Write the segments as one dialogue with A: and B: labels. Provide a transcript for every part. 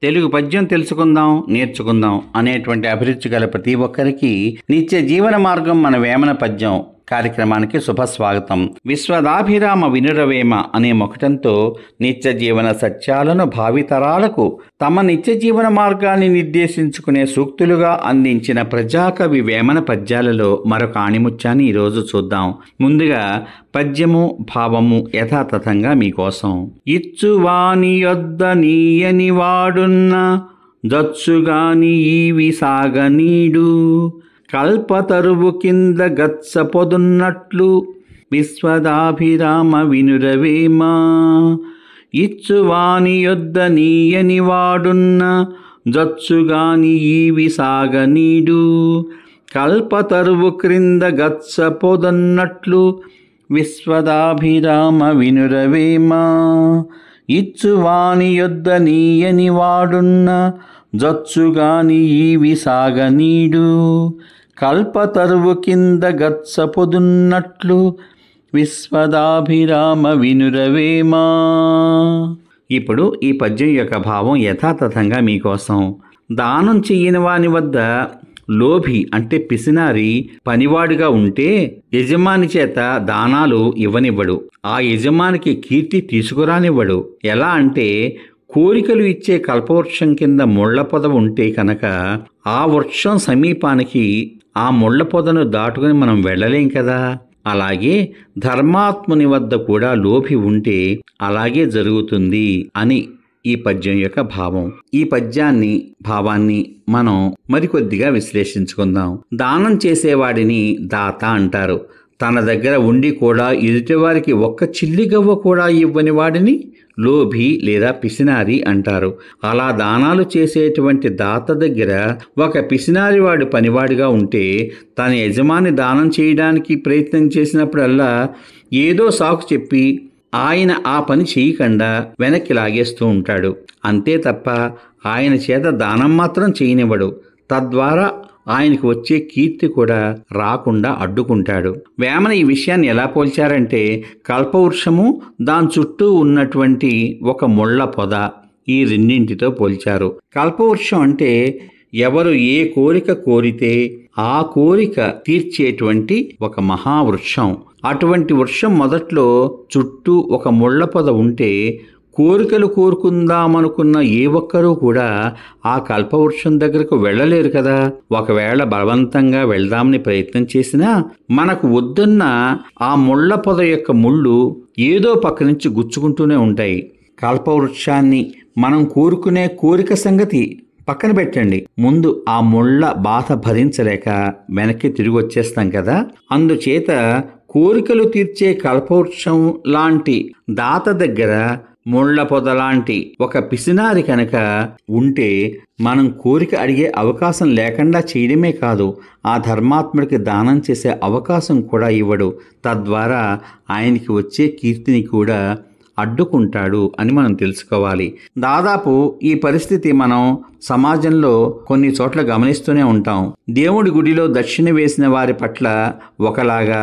A: తెలుగు పద్యం తెలుసుకుందాం, నేర్చుకుందాం అనేటువంటి అభిరుచి గల ప్రతి ఒక్కరికి నిత్య జీవన మార్గం మన వేమన పద్యం కార్యక్రమానికి శుభస్వాగతం. విశ్వదాభిరామ వినురవేమ అనే మొకటంతో నిత్య జీవన సత్యాలను భావితరాలకు తమ నిత్య జీవన మార్గాన్ని నిర్దేశించుకునే సూక్తులుగా అందించిన ప్రజాకవి వేమన పద్యాలలో మరొక ఆణిముత్యాన్ని ఈరోజు చూద్దాం. ముందుగా పద్యము భావము యథాతథంగా మీకోసం. ఇచ్చువాని యొద్ద నీయని వాడున్న జచ్చుగాని ఈవి సాగనీడు, కల్పతరువు కింద గచ్చ పొదున్నట్లు విశ్వదాభిరామ వినురవేమ. ఇచ్చువాని యొద్ద నీయని వాడున్న జచ్చుగాని ఈవి సాగనీడు, కల్పతరువు క్రింద గచ్చ పొదున్నట్లు విశ్వదాభిరామ వినురవేమ. ఇచ్చువాని యొద్ద నీయని వాడున్న జచ్చుగాని ఈవి సాగనీడు, కల్పతరువు కింద గచ్చ పొదున్నట్లు విశ్వదాభిరామ వినురవేమ. ఇప్పుడు ఈ పద్యం యొక్క భావం యథాతథంగా మీకోసం. దానం చెయ్యని వాని వద్ద లోభి అంటే పిసినారి పనివాడుగా ఉంటే యజమాని చేత దానాలు ఇవ్వనివ్వడు, ఆ యజమానికి కీర్తి తీసుకురానివ్వడు. ఎలా అంటే కోరికలు ఇచ్చే కల్పవృక్షం కింద ముళ్ల పొద ఉంటే కనుక ఆ వృక్షం సమీపానికి ఆ ముళ్ల పొదను దాటుకుని మనం వెళ్ళలేం కదా. అలాగే ధర్మాత్ముని వద్ద కూడా లోభి ఉంటే అలాగే జరుగుతుంది అని ఈ పద్యం యొక్క భావం. ఈ పద్యాన్ని భావాన్ని మనం మరికొద్దిగా విశ్లేషించుకుందాం. దానం చేసేవాడిని దాత అంటారు. తన దగ్గర ఉండి కూడా ఎదుటివారికి ఒక్క చిల్లిగవ్వ కూడా ఇవ్వని వాడిని లోభి లేదా పిసినారి అంటారు. అలా దానాలు చేసేటువంటి దాత దగ్గర ఒక పిసినారి వాడు పనివాడిగా ఉంటే తన యజమాని దానం చేయడానికి ప్రయత్నం చేసినప్పుడల్లా ఏదో సాకు చెప్పి ఆయన ఆ పని చేయకుండా వెనక్కి లాగేస్తూ ఉంటాడు. అంతే తప్ప ఆయన చేత దానం మాత్రం చేయనివ్వడు. తద్వారా ఆయనకు వచ్చే కీర్తి కూడా రాకుండా అడ్డుకుంటాడు. వేమన ఈ విషయాన్ని ఎలా పోల్చారంటే కల్పవృక్షము దాని చుట్టూ ఉన్నటువంటి ఒక ముళ్ళ పొద, ఈ రెండింటితో పోల్చారు. కల్పవృక్షం అంటే ఎవరు ఏ కోరిక కోరితే ఆ కోరిక తీర్చేటువంటి ఒక మహావృక్షం. అటువంటి వృక్షం మొదట్లో చుట్టూ ఒక ముళ్ళ పొద ఉంటే కోరికలు కోరుకుందామనుకున్న ఏ ఒక్కరూ కూడా ఆ కల్పవృక్షం దగ్గరకు వెళ్ళలేరు కదా. ఒకవేళ బలవంతంగా వెళ్దామని ప్రయత్నం చేసినా మనకు వద్దన్న ఆ ముళ్ళ పొద యొక్క ముళ్ళు ఏదో పక్క నుంచి గుచ్చుకుంటూనే ఉంటాయి. కల్పవృక్షాన్ని మనం కోరుకునే కోరిక సంగతి పక్కన పెట్టండి, ముందు ఆ ముళ్ళ బాధ భరించలేక వెనక్కి తిరిగి వచ్చేస్తాం కదా. అందుచేత కోరికలు తీర్చే కల్పవృక్షం లాంటి దాత దగ్గర ముళ్ళ పొదలాంటి ఒక పిసినారి కనుక ఉంటే మనం కోరిక అడిగే అవకాశం లేకుండా చేయడమే కాదు, ఆ ధర్మాత్ముడికి దానం చేసే అవకాశం కూడా ఇవ్వడు. తద్వారా ఆయనకి వచ్చే కీర్తిని కూడా అడ్డుకుంటాడు అని మనం తెలుసుకోవాలి. దాదాపు ఈ పరిస్థితి మనం సమాజంలో కొన్ని చోట్ల గమనిస్తూనే ఉంటాం. దేవుడి గుడిలో దక్షిణ వేసిన వారి పట్ల ఒకలాగా,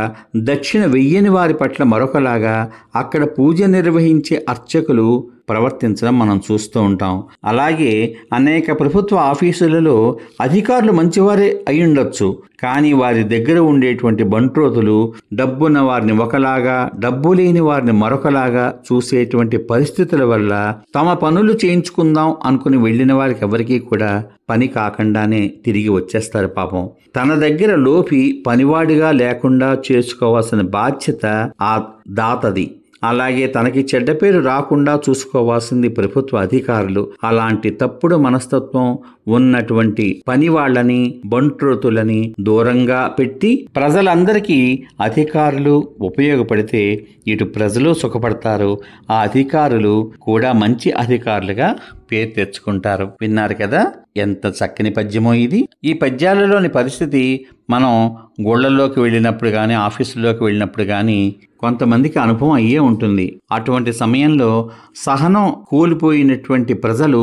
A: దక్షిణ వెయ్యని వారి పట్ల మరొకలాగా అక్కడ పూజ నిర్వహించే అర్చకులు ప్రవర్తించడం మనం చూస్తూ ఉంటాం. అలాగే అనేక ప్రభుత్వ ఆఫీసులలో అధికారులు మంచివారే అయి ఉండొచ్చు, కానీ వారి దగ్గర ఉండేటువంటి బంట్రోతులు డబ్బున్న వారిని ఒకలాగా, డబ్బు లేని వారిని మరొకలాగా చూసేటువంటి పరిస్థితుల వల్ల తమ పనులు చేయించుకుందాం అనుకుని వెళ్ళిన వారికి ఎవరికీ కూడా పని కాకుండానే తిరిగి వచ్చేస్తారు పాపం. తన దగ్గర లోపి పనివాడిగా లేకుండా చేసుకోవాల్సిన బాధ్యత ఆ దాతది. అలాగే తనకి చెడ్డ పేరు రాకుండా చూసుకోవాల్సింది ప్రభుత్వ అధికారులు. అలాంటి తప్పుడు మనస్తత్వం ఉన్నటువంటి పని వాళ్ళని, బంట్రోతులని దూరంగా పెట్టి ప్రజలందరికీ అధికారులు ఉపయోగపడితే ఇటు ప్రజలు సుఖపడతారు, ఆ అధికారులు కూడా మంచి అధికారులుగా పేరు తెచ్చుకుంటారు. విన్నారు కదా, ఎంత చక్కని పద్యమో ఇది. ఈ పద్యాలలోని పరిస్థితి మనం గుళ్ళల్లోకి వెళ్ళినప్పుడు కానీ, ఆఫీసుల్లోకి వెళ్ళినప్పుడు కానీ కొంతమందికి అనుభవం అయ్యే ఉంటుంది. అటువంటి సమయంలో సహనం కోల్పోయినటువంటి ప్రజలు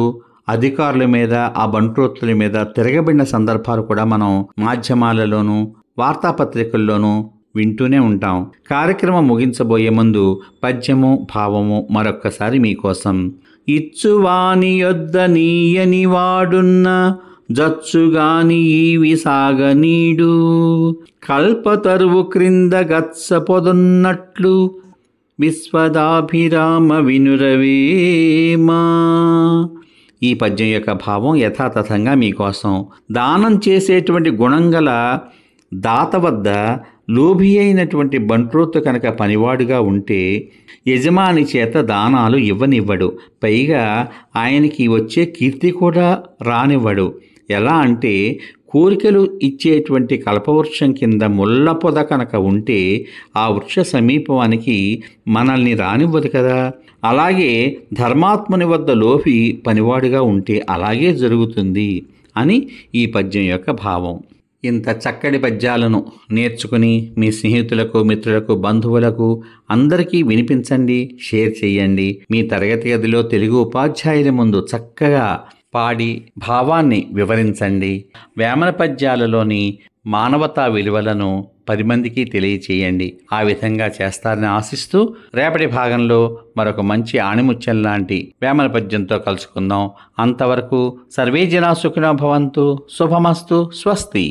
A: అధికారుల మీద, ఆ బంట్రోత్తుల మీద తిరగబడిన సందర్భాలు కూడా మనం మాధ్యమాలలోనూ వార్తాపత్రికల్లోనూ వింటూనే ఉంటాం. కార్యక్రమం ముగించబోయే ముందు పద్యము భావము మరొక్కసారి మీకోసం. ఇచ్చువాని యొద్ద నీయని వాడున్న జచ్చుగాని ఈవి సాగనీడు. కల్పతరువు క్రింద గత్స పొదన్నట్లు విశ్వదాభిరామ వినురవేమా. ఈ పద్యం యొక్క భావం యథాతథంగా మీకోసం. దానం చేసేటువంటి గుణం గల దాత వద్ద లోభి అయినటువంటి బంట్రోత్తు కనుక పనివాడుగా ఉంటే యజమాని చేత దానాలు ఇవ్వనివ్వడు. పైగా ఆయనకి వచ్చే కీర్తి కూడా రానివ్వడు. ఎలా అంటే కోరికలు ఇచ్చేటువంటి కల్పవృక్షం కింద ముళ్ళ పొద కనుక ఉంటే ఆ వృక్ష సమీపానికి మనల్ని రానివ్వదు కదా. అలాగే ధర్మాత్ముని వద్ద లోభి పనివాడుగా ఉంటే అలాగే జరుగుతుంది అని ఈ పద్యం యొక్క భావం. ఇంత చక్కటి పద్యాలను నేర్చుకుని మీ స్నేహితులకు, మిత్రులకు, బంధువులకు అందరికీ వినిపించండి, షేర్ చేయండి. మీ తరగతి గదిలో తెలుగు ఉపాధ్యాయుల ముందు చక్కగా పాడి భావాన్ని వివరించండి. వేమన పద్యాలలోని మానవతా విలువలను 10 మందికి తెలియచేయండి. ఆ విధంగా చేస్తారని ఆశిస్తూ రేపటి భాగంలో మరొక మంచి ఆణిముత్యం లాంటి వేమన పద్యంతో కలుసుకుందాం. అంతవరకు సర్వే జనా సుఖినో భవంతు. శుభమస్తు. స్వస్తి.